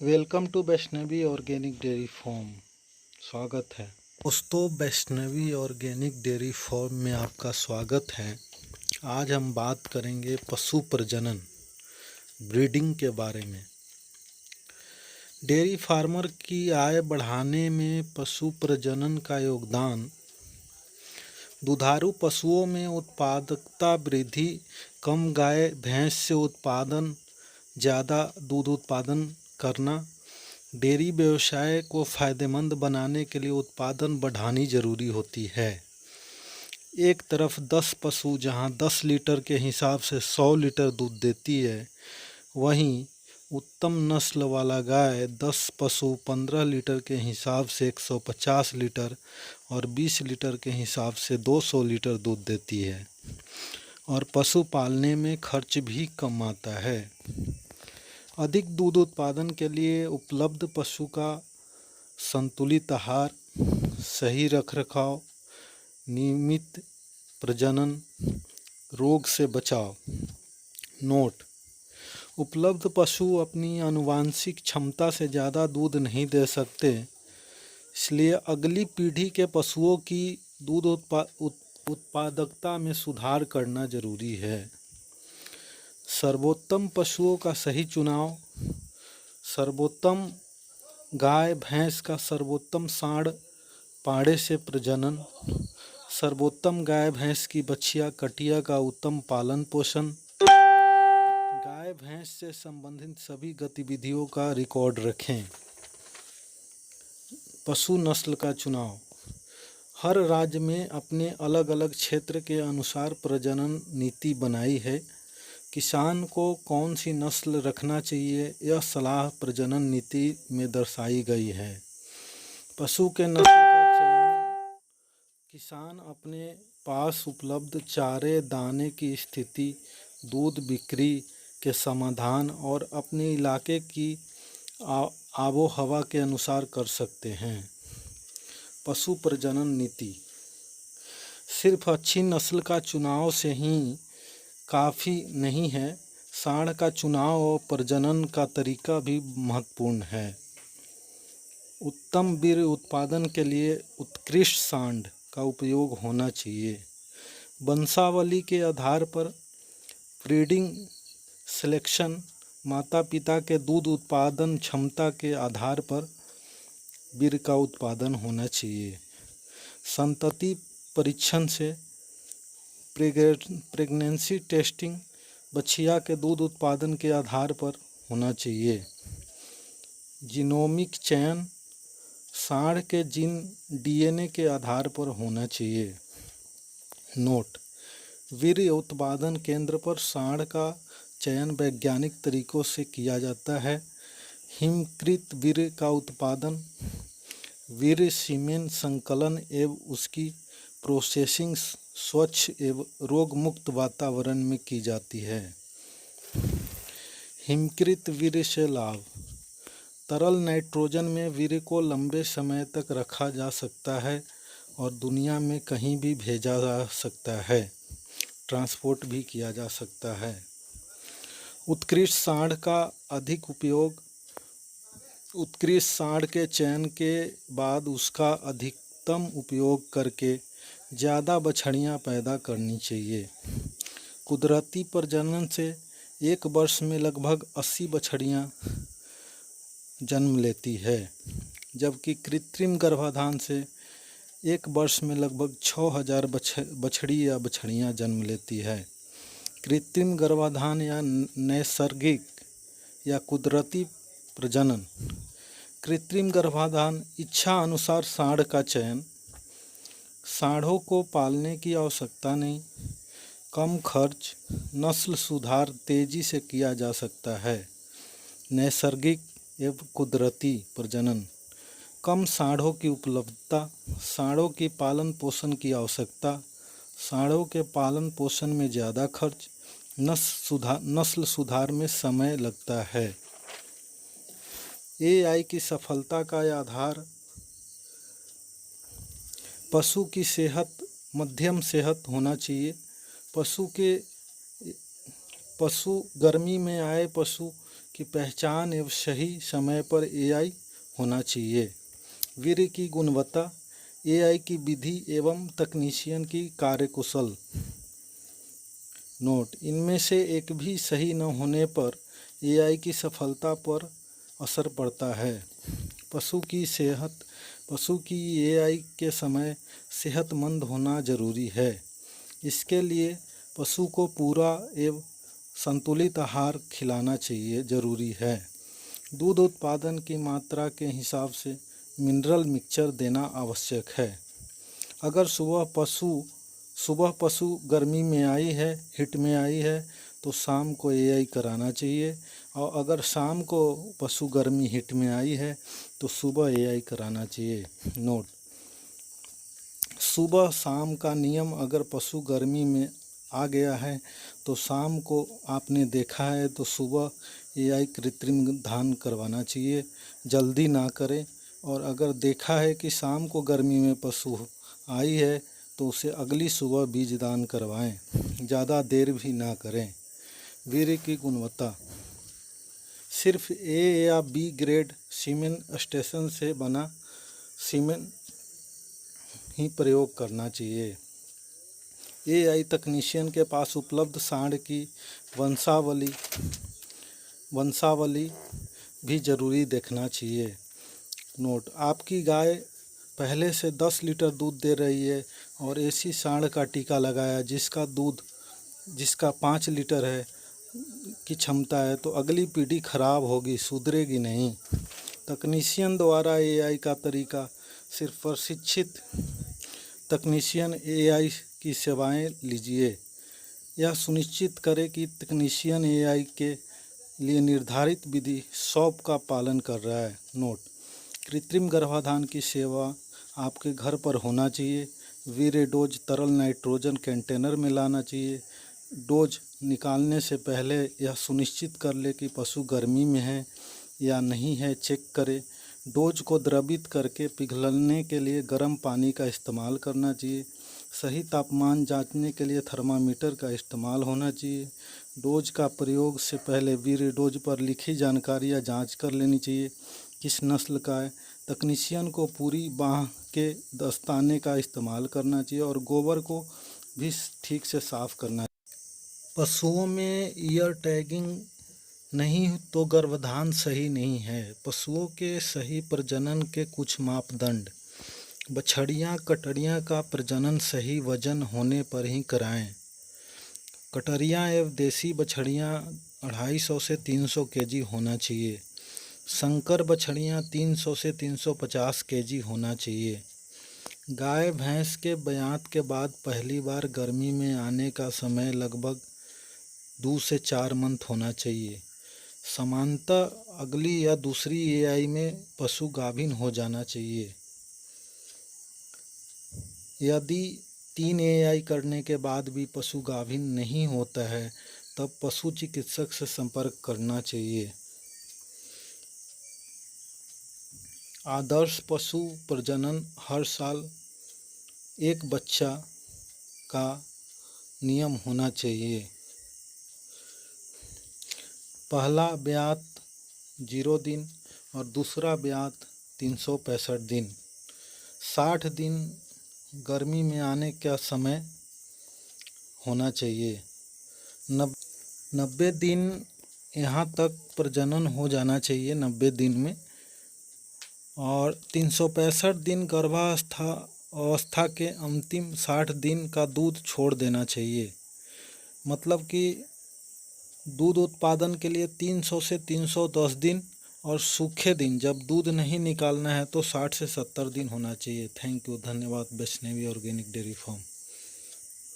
Welcome to Vaishnavi organic dairy farm. स्वागत है दोस्तों, वैष्णवी ऑर्गेनिक डेयरी फार्म में आपका स्वागत है। आज हम बात करेंगे पशु प्रजनन ब्रीडिंग के बारे में। डेयरी फार्मर की आय बढ़ाने में पशु प्रजनन का योगदान। दुधारू पशुओं में उत्पादकता वृद्धि, कम गाय भैंस से उत्पादन, ज़्यादा दूध उत्पादन करना। डेयरी व्यवसाय को फ़ायदेमंद बनाने के लिए उत्पादन बढ़ानी ज़रूरी होती है। एक तरफ 10 पशु जहां 10 लीटर के हिसाब से 100 लीटर दूध देती है, वहीं उत्तम नस्ल वाला गाय 10 पशु 15 लीटर के हिसाब से 150 लीटर और 20 लीटर के हिसाब से 200 लीटर दूध देती है और पशु पालने में खर्च भी कम आता है। अधिक दूध उत्पादन के लिए उपलब्ध पशु का संतुलित आहार, सही रखरखाव, नियमित प्रजनन, रोग से बचाव। नोट: उपलब्ध पशु अपनी आनुवंशिक क्षमता से ज़्यादा दूध नहीं दे सकते, इसलिए अगली पीढ़ी के पशुओं की दूध उत्पादकता में सुधार करना जरूरी है। सर्वोत्तम पशुओं का सही चुनाव। सर्वोत्तम गाय भैंस का सर्वोत्तम सांड पाड़े से प्रजनन। सर्वोत्तम गाय भैंस की बछिया कटिया का उत्तम पालन पोषण। गाय भैंस से संबंधित सभी गतिविधियों का रिकॉर्ड रखें। पशु नस्ल का चुनाव। हर राज्य में अपने अलग अलग क्षेत्र के अनुसार प्रजनन नीति बनाई है। किसान को कौन सी नस्ल रखना चाहिए, यह सलाह प्रजनन नीति में दर्शाई गई है। पशु के नस्ल का चयन किसान अपने पास उपलब्ध चारे दाने की स्थिति, दूध बिक्री के समाधान और अपने इलाके की आबो हवा के अनुसार कर सकते हैं। पशु प्रजनन नीति सिर्फ अच्छी नस्ल का चुनाव से ही काफ़ी नहीं है, सांड का चुनाव और प्रजनन का तरीका भी महत्वपूर्ण है। उत्तम वीर्य उत्पादन के लिए उत्कृष्ट सांड का उपयोग होना चाहिए। वंशावली के आधार पर ब्रीडिंग सिलेक्शन, माता पिता के दूध उत्पादन क्षमता के आधार पर वीर्य का उत्पादन होना चाहिए। संतति परीक्षण से प्रेगनेंसी टेस्टिंग बछिया के दूध उत्पादन के आधार पर होना चाहिए। जीनोमिक चयन सांड के जीन डीएनए के आधार पर होना चाहिए। नोट: वीर्य उत्पादन केंद्र पर सांड का चयन वैज्ञानिक तरीकों से किया जाता है। हिमकृत वीर्य का उत्पादन वीर्य सीमेन संकलन एवं उसकी प्रोसेसिंग स्वच्छ एवं रोग मुक्त वातावरण में की जाती है। हिमकृत वीर्य से लाभ: तरल नाइट्रोजन में वीर्य को लंबे समय तक रखा जा सकता है और दुनिया में कहीं भी भेजा जा सकता है, ट्रांसपोर्ट भी किया जा सकता है। उत्कृष्ट सांड का अधिक उपयोग: उत्कृष्ट सांड के चयन के बाद उसका अधिकतम उपयोग करके ज़्यादा बछड़ियाँ पैदा करनी चाहिए। कुदरती प्रजनन से एक वर्ष में लगभग 80 बछड़ियाँ जन्म लेती है, जबकि कृत्रिम गर्भाधान से एक वर्ष में लगभग 6000 बछड़ी या बछड़ियाँ जन्म लेती है। कृत्रिम गर्भाधान या नैसर्गिक या कुदरती प्रजनन। कृत्रिम गर्भाधान इच्छा अनुसार सांड का चयन। सांडों को पालने की आवश्यकता नहीं, कम खर्च, नस्ल सुधार तेजी से किया जा सकता है। नैसर्गिक एवं कुदरती प्रजनन। कम सांडों की उपलब्धता, सांडों की पालन पोषण की आवश्यकता, सांडों के पालन पोषण में ज़्यादा खर्च, नस्ल सुधार में समय लगता है। एआई की सफलता का आधार: पशु की सेहत मध्यम सेहत होना चाहिए। पशु गर्मी में आए पशु की पहचान एवं सही समय पर एआई होना चाहिए। वीर्य की गुणवत्ता, एआई की विधि एवं तकनीशियन की कार्यकुशल। नोट: इनमें से एक भी सही न होने पर एआई की सफलता पर असर पड़ता है। पशु की सेहत, पशु की एआई के समय सेहतमंद होना जरूरी है। इसके लिए पशु को पूरा एवं संतुलित आहार खिलाना चाहिए जरूरी है। दूध उत्पादन की मात्रा के हिसाब से मिनरल मिक्सचर देना आवश्यक है। अगर सुबह पशु गर्मी में आई है, हिट में आई है, तो शाम को एआई कराना चाहिए, और अगर शाम को पशु गर्मी हिट में आई है तो सुबह एआई कराना चाहिए। नोट: सुबह शाम का नियम, अगर पशु गर्मी में आ गया है तो शाम को आपने देखा है तो सुबह एआई कृत्रिम दान करवाना चाहिए, जल्दी ना करें। और अगर देखा है कि शाम को गर्मी में पशु आई है तो उसे अगली सुबह बीज दान करवाएं, ज़्यादा देर भी ना करें। वीर्य की गुणवत्ता, सिर्फ ए या बी ग्रेड सीमेन स्टेशन से बना सीमेन ही प्रयोग करना चाहिए। एआई तकनीशियन के पास उपलब्ध सांड की वंशावली भी जरूरी देखना चाहिए। नोट: आपकी गाय पहले से 10 लीटर दूध दे रही है और ऐसी सांड का टीका लगाया जिसका 5 लीटर है की क्षमता है, तो अगली पीढ़ी खराब होगी, सुधरेगी नहीं। तकनीशियन द्वारा एआई का तरीका, सिर्फ प्रशिक्षित तकनीशियन एआई की सेवाएं लीजिए। यह सुनिश्चित करें कि तकनीशियन एआई के लिए निर्धारित विधि 100 का पालन कर रहा है। नोट: कृत्रिम गर्भाधान की सेवा आपके घर पर होना चाहिए। वीर्य डोज तरल नाइट्रोजन कंटेनर में लाना चाहिए। डोज निकालने से पहले यह सुनिश्चित कर ले कि पशु गर्मी में है या नहीं है, चेक करें। डोज को द्रवित करके पिघलने के लिए गर्म पानी का इस्तेमाल करना चाहिए। सही तापमान जांचने के लिए थर्मामीटर का इस्तेमाल होना चाहिए। डोज का प्रयोग से पहले वीर्य डोज पर लिखी जानकारी या जाँच कर लेनी चाहिए, किस नस्ल का है। तकनीशियन को पूरी बाँह के दस्ताने का इस्तेमाल करना चाहिए और गोबर को भी ठीक से साफ करना चाहिए। पशुओं में ईयर टैगिंग नहीं तो गर्भाधान सही नहीं है। पशुओं के सही प्रजनन के कुछ मापदंड: बछड़ियाँ, कटरियाँ का प्रजनन सही वजन होने पर ही कराएं। कटरियाँ एवं देसी बछड़ियाँ 250 से 300 केजी होना चाहिए। संकर बछड़ियाँ 300 से 350 केजी होना चाहिए। गाय भैंस के ब्यात के बाद पहली बार गर्मी में आने का समय लगभग 2 से 4 मंथ होना चाहिए। समानतः अगली या दूसरी एआई में पशु गाभिन हो जाना चाहिए। यदि 3 एआई करने के बाद भी पशु गाभिन नहीं होता है तब पशु चिकित्सक से संपर्क करना चाहिए। आदर्श पशु प्रजनन: हर साल एक बच्चा का नियम होना चाहिए। पहला ब्यात 0 दिन और दूसरा ब्यात 365 दिन। 60 दिन गर्मी में आने का समय होना चाहिए। 90 दिन यहाँ तक प्रजनन हो जाना चाहिए 90 दिन में, और 365 दिन गर्भावस्था के अंतिम 60 दिन का दूध छोड़ देना चाहिए। मतलब कि दूध उत्पादन के लिए 300 से 310 दिन, और सूखे दिन जब दूध नहीं निकालना है तो 60 से 70 दिन होना चाहिए। थैंक यू, धन्यवाद। Vaishnavi organic dairy farm.